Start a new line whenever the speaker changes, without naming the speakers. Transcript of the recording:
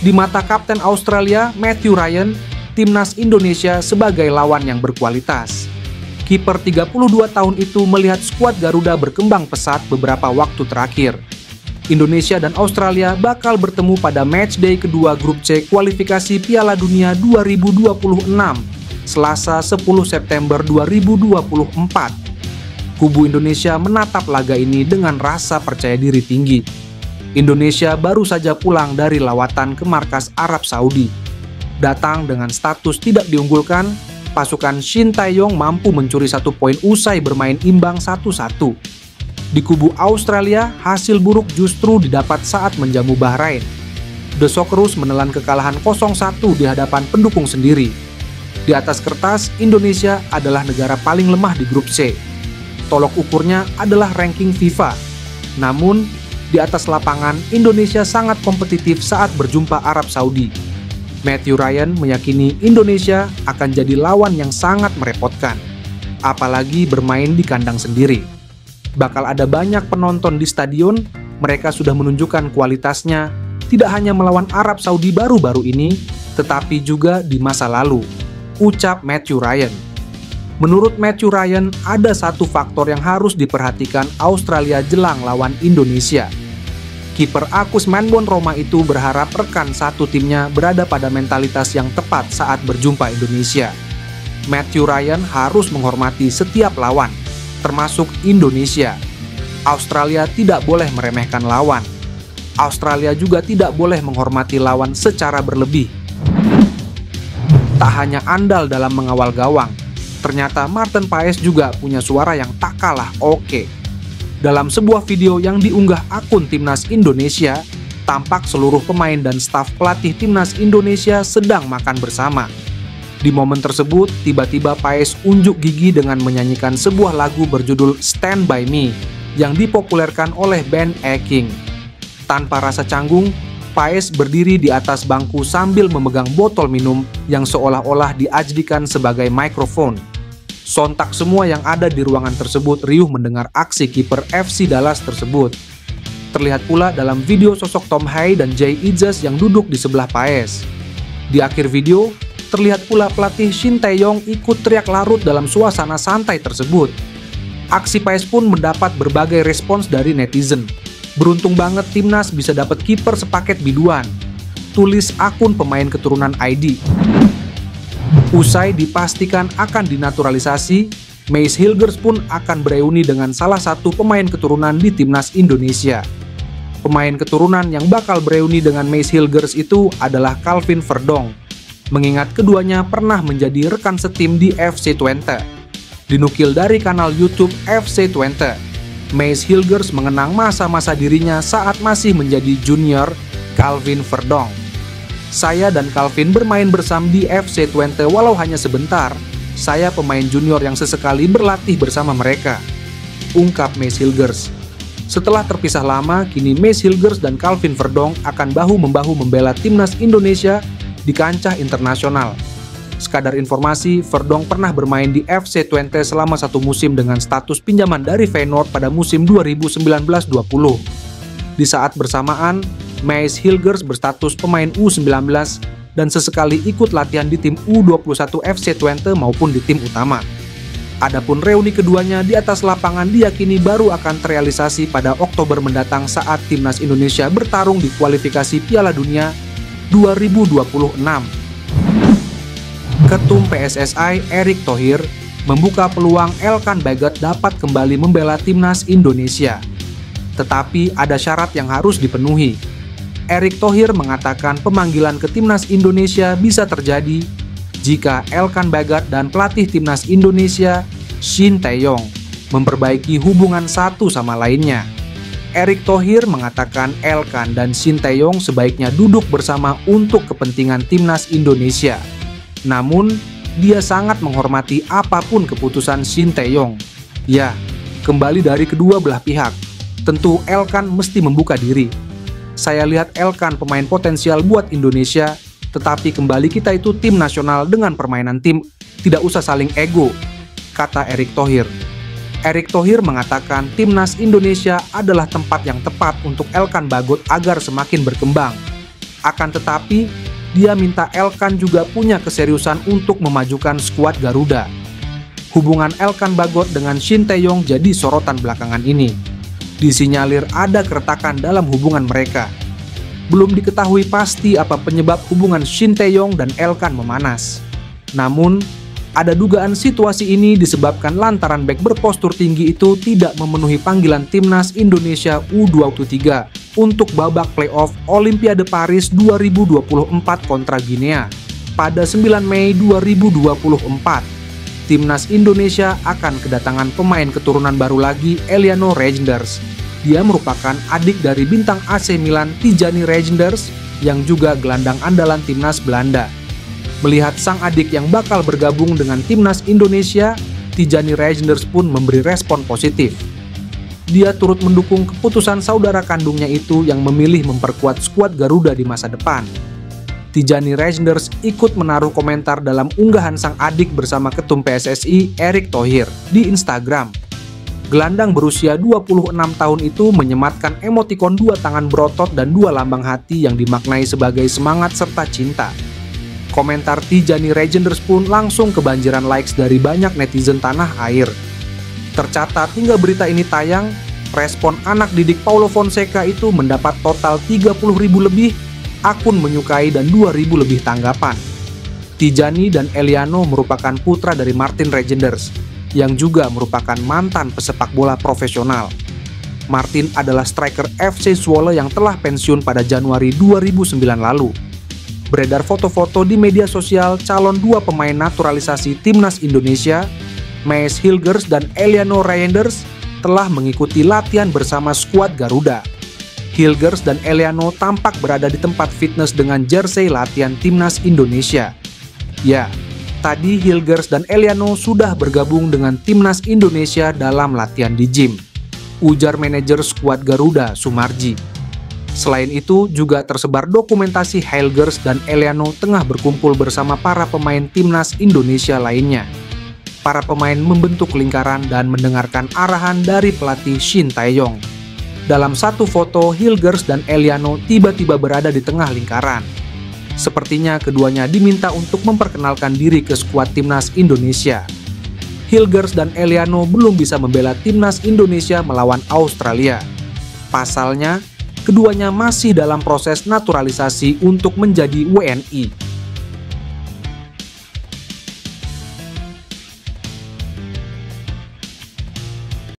Di mata Kapten Australia, Matthew Ryan, timnas Indonesia sebagai lawan yang berkualitas. Kiper 32 tahun itu melihat skuad Garuda berkembang pesat beberapa waktu terakhir. Indonesia dan Australia bakal bertemu pada matchday kedua grup C kualifikasi Piala Dunia 2026, Selasa 10 September 2024. Kubu Indonesia menatap laga ini dengan rasa percaya diri tinggi. Indonesia baru saja pulang dari lawatan ke markas Arab Saudi. Datang dengan status tidak diunggulkan, pasukan Shin Tae-yong mampu mencuri 1 poin usai bermain imbang 1-1. Di kubu Australia, hasil buruk justru didapat saat menjamu Bahrain. The Socceroos menelan kekalahan 0-1 di hadapan pendukung sendiri. Di atas kertas, Indonesia adalah negara paling lemah di grup C. Tolok ukurnya adalah ranking FIFA. Namun, di atas lapangan, Indonesia sangat kompetitif saat berjumpa Arab Saudi. Matthew Ryan meyakini Indonesia akan jadi lawan yang sangat merepotkan, apalagi bermain di kandang sendiri. Bakal ada banyak penonton di stadion, mereka sudah menunjukkan kualitasnya tidak hanya melawan Arab Saudi baru-baru ini, tetapi juga di masa lalu, ucap Matthew Ryan. Menurut Matthew Ryan, ada satu faktor yang harus diperhatikan Australia jelang lawan Indonesia. Kiper Agus Manbon Roma itu berharap rekan satu timnya berada pada mentalitas yang tepat saat berjumpa Indonesia. Matthew Ryan harus menghormati setiap lawan, termasuk Indonesia. Australia tidak boleh meremehkan lawan. Australia juga tidak boleh menghormati lawan secara berlebih. Tak hanya andal dalam mengawal gawang, ternyata Maarten Paes juga punya suara yang tak kalah oke. Dalam sebuah video yang diunggah akun Timnas Indonesia, tampak seluruh pemain dan staf pelatih Timnas Indonesia sedang makan bersama. Di momen tersebut, tiba-tiba Paes unjuk gigi dengan menyanyikan sebuah lagu berjudul Stand By Me yang dipopulerkan oleh band A-King. Tanpa rasa canggung, Paes berdiri di atas bangku sambil memegang botol minum yang seolah-olah diajdikan sebagai mikrofon. Sontak semua yang ada di ruangan tersebut riuh mendengar aksi kiper FC Dallas tersebut. Terlihat pula dalam video sosok Tom Hai dan Jay Idzas yang duduk di sebelah Paes. Di akhir video, terlihat pula pelatih Shin Tae-yong ikut teriak larut dalam suasana santai tersebut. Aksi Paes pun mendapat berbagai respons dari netizen. Beruntung banget timnas bisa dapat kiper sepaket biduan, tulis akun pemain keturunan ID. Usai dipastikan akan dinaturalisasi, Mace Hilgers pun akan bereuni dengan salah satu pemain keturunan di timnas Indonesia. Pemain keturunan yang bakal bereuni dengan Mace Hilgers itu adalah Calvin Verdong, mengingat keduanya pernah menjadi rekan setim di FC Twente. Dinukil dari kanal YouTube FC Twente, Mace Hilgers mengenang masa-masa dirinya saat masih menjadi junior Calvin Verdong. Saya dan Calvin bermain bersama di FC Twente walau hanya sebentar. Saya pemain junior yang sesekali berlatih bersama mereka, ungkap Mace Hilgers. Setelah terpisah lama, kini Mace Hilgers dan Calvin Verdong akan bahu-membahu membela timnas Indonesia di kancah internasional. Sekadar informasi, Verdong pernah bermain di FC Twente selama 1 musim dengan status pinjaman dari Feyenoord pada musim 2019-20. Di saat bersamaan, Mace Hilgers berstatus pemain U19 dan sesekali ikut latihan di tim U21 FC Twente maupun di tim utama. Adapun reuni keduanya di atas lapangan diyakini baru akan terrealisasi pada Oktober mendatang saat timnas Indonesia bertarung di kualifikasi Piala Dunia 2026. Ketum PSSI Erick Thohir membuka peluang Elkan Bagot dapat kembali membela timnas Indonesia. Tetapi ada syarat yang harus dipenuhi. Erick Thohir mengatakan pemanggilan ke timnas Indonesia bisa terjadi jika Elkan Bagot dan pelatih timnas Indonesia, Shin Tae-yong, memperbaiki hubungan satu sama lainnya. Erick Thohir mengatakan Elkan dan Shin Tae-yong sebaiknya duduk bersama untuk kepentingan timnas Indonesia. Namun, dia sangat menghormati apapun keputusan Shin Tae-yong. Ya, kembali dari kedua belah pihak. Tentu Elkan mesti membuka diri. Saya lihat Elkan pemain potensial buat Indonesia, tetapi kembali kita itu tim nasional dengan permainan tim, tidak usah saling ego, kata Erick Thohir. Erick Thohir mengatakan timnas Indonesia adalah tempat yang tepat untuk Elkan Bagot agar semakin berkembang. Akan tetapi, dia minta Elkan juga punya keseriusan untuk memajukan skuad Garuda. Hubungan Elkan Bagot dengan Shin Tae-yong jadi sorotan belakangan ini. Disinyalir ada keretakan dalam hubungan mereka. Belum diketahui pasti apa penyebab hubungan Shin Tae-yong dan Elkan memanas. Namun, ada dugaan situasi ini disebabkan lantaran bek berpostur tinggi itu tidak memenuhi panggilan timnas Indonesia U23 untuk babak playoff Olimpiade Paris 2024 kontra Guinea pada 9 Mei 2024. Timnas Indonesia akan kedatangan pemain keturunan baru lagi, Eliano Reijnders. Dia merupakan adik dari bintang AC Milan Tijani Reijnders yang juga gelandang andalan timnas Belanda. Melihat sang adik yang bakal bergabung dengan timnas Indonesia, Tijani Reijnders pun memberi respon positif. Dia turut mendukung keputusan saudara kandungnya itu yang memilih memperkuat skuad Garuda di masa depan. Tijani Reijnders ikut menaruh komentar dalam unggahan sang adik bersama Ketum PSSI Erick Thohir di Instagram. Gelandang berusia 26 tahun itu menyematkan emotikon 2 tangan berotot dan 2 lambang hati yang dimaknai sebagai semangat serta cinta. Komentar Tijani Reijnders pun langsung kebanjiran likes dari banyak netizen tanah air. Tercatat hingga berita ini tayang, respon anak didik Paulo Fonseca itu mendapat total 30.000 lebih akun menyukai dan 2.000 lebih tanggapan. Tijani dan Eliano merupakan putra dari Martin Reijnders, yang juga merupakan mantan pesepak bola profesional. Martin adalah striker FC Zwolle yang telah pensiun pada Januari 2009 lalu. Beredar foto-foto di media sosial calon 2 pemain naturalisasi timnas Indonesia, Maes Hilgers dan Eliano Reijnders, telah mengikuti latihan bersama skuad Garuda. Hilgers dan Eliano tampak berada di tempat fitness dengan jersey latihan timnas Indonesia. Ya, tadi Hilgers dan Eliano sudah bergabung dengan timnas Indonesia dalam latihan di gym, ujar manajer skuad Garuda, Sumarji. Selain itu, juga tersebar dokumentasi Hilgers dan Eliano tengah berkumpul bersama para pemain timnas Indonesia lainnya. Para pemain membentuk lingkaran dan mendengarkan arahan dari pelatih Shin Tae-yong. Dalam satu foto, Hilgers dan Eliano tiba-tiba berada di tengah lingkaran. Sepertinya keduanya diminta untuk memperkenalkan diri ke skuad timnas Indonesia. Hilgers dan Eliano belum bisa membela timnas Indonesia melawan Australia. Pasalnya, keduanya masih dalam proses naturalisasi untuk menjadi WNI.